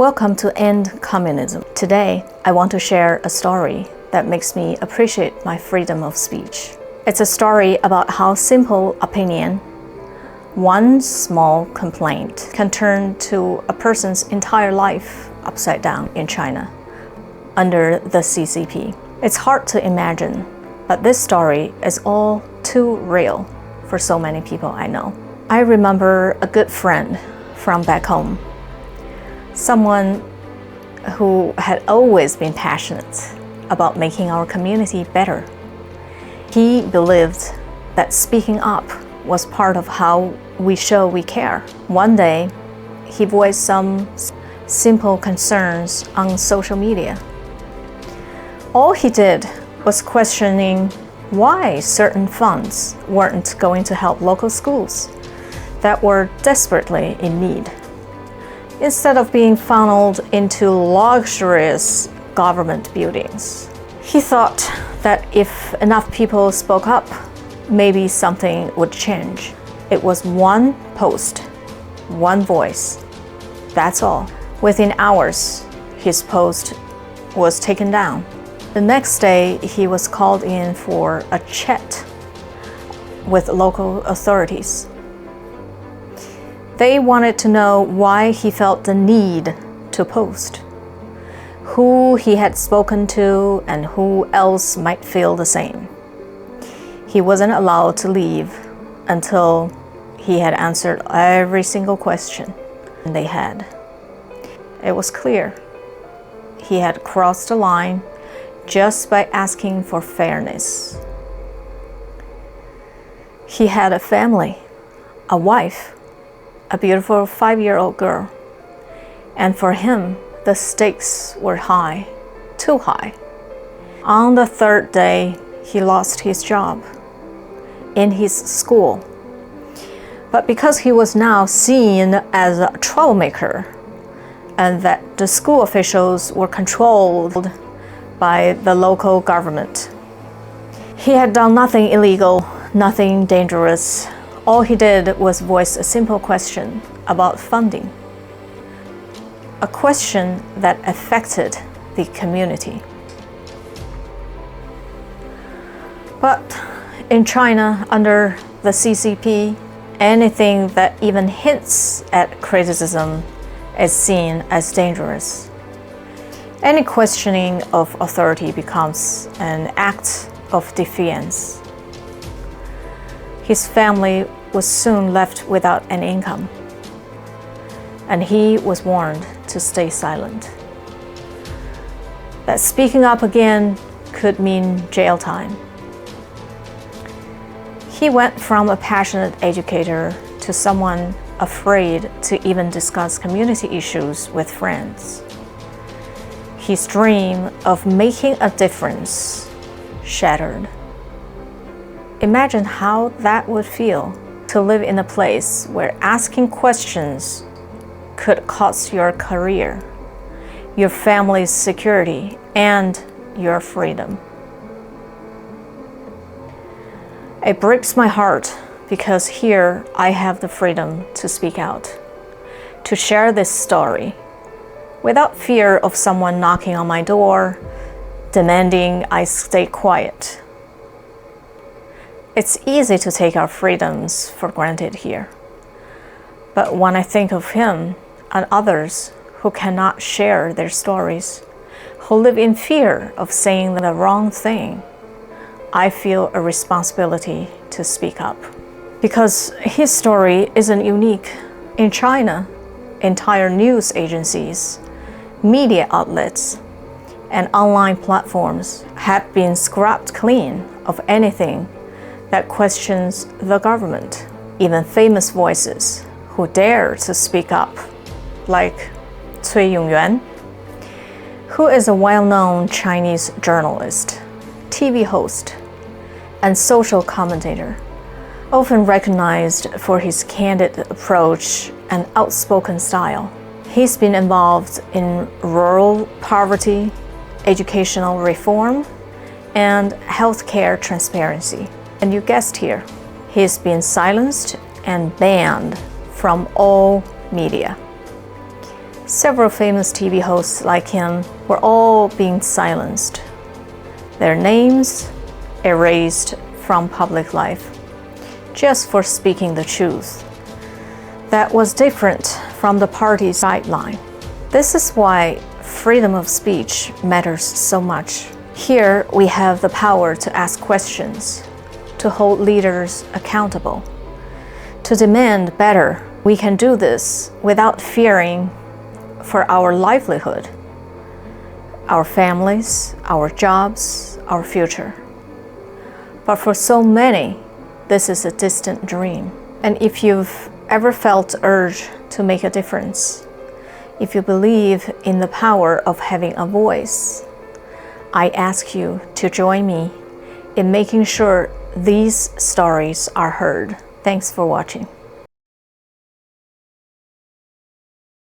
Welcome to End Communism. Today, I want to share a story that makes me appreciate my freedom of speech. It's a story about how simple opinion, one small complaint, can turn to a person's entire life upside down in China under the CCP. It's hard to imagine, but this story is all too real for so many people I know. I remember a good friend from back home, someone who had always been passionate about making our community better. He believed that speaking up was part of how we show we care. One day, he voiced some simple concerns on social media. All he did was questioning why certain funds weren't going to help local schools that were desperately in need, instead of being funneled into luxurious government buildings. He thought that if enough people spoke up, maybe something would change. It was one post, one voice, that's all. Within hours, his post was taken down. The next day, he was called in for a chat with local authorities. They wanted to know why he felt the need to post, who he had spoken to, and who else might feel the same. He wasn't allowed to leave until he had answered every single question they had. It was clear he had crossed the line just by asking for fairness. He had a family, a wife, a beautiful 5-year-old girl, and for him, the stakes were high, too high. On the third day, he lost his job in his school. But because he was now seen as a troublemaker, and that the school officials were controlled by the local government, he had done nothing illegal, nothing dangerous. All he did was voice a simple question about funding, a question that affected the community. But in China, under the CCP, anything that even hints at criticism is seen as dangerous. Any questioning of authority becomes an act of defiance. His family was soon left without an income, and he was warned to stay silent. That speaking up again could mean jail time. He went from a passionate educator to someone afraid to even discuss community issues with friends. His dream of making a difference shattered. Imagine how that would feel to live in a place where asking questions could cost your career, your family's security, and your freedom. It breaks my heart because here I have the freedom to speak out, to share this story, without fear of someone knocking on my door, demanding I stay quiet. It's easy to take our freedoms for granted here. But when I think of him and others who cannot share their stories, who live in fear of saying the wrong thing, I feel a responsibility to speak up. Because his story isn't unique. In China, entire news agencies, media outlets, and online platforms have been scrubbed clean of anything that questions the government. Even famous voices who dare to speak up, like Cui Yongyuan, who is a well-known Chinese journalist, TV host, and social commentator, often recognized for his candid approach and outspoken style. He's been involved in rural poverty, educational reform, and healthcare transparency. And you guessed here, he's been silenced and banned from all media. Several famous TV hosts like him were all being silenced, their names erased from public life, just for speaking the truth. That was different from the party's guideline. This is why freedom of speech matters so much. Here we have the power to ask questions, to hold leaders accountable, to demand better. We can do this without fearing for our livelihood, our families, our jobs, our future. But for so many, this is a distant dream. And if you've ever felt urge to make a difference, if you believe in the power of having a voice, I ask you to join me in making sure these stories are heard. Thanks for watching.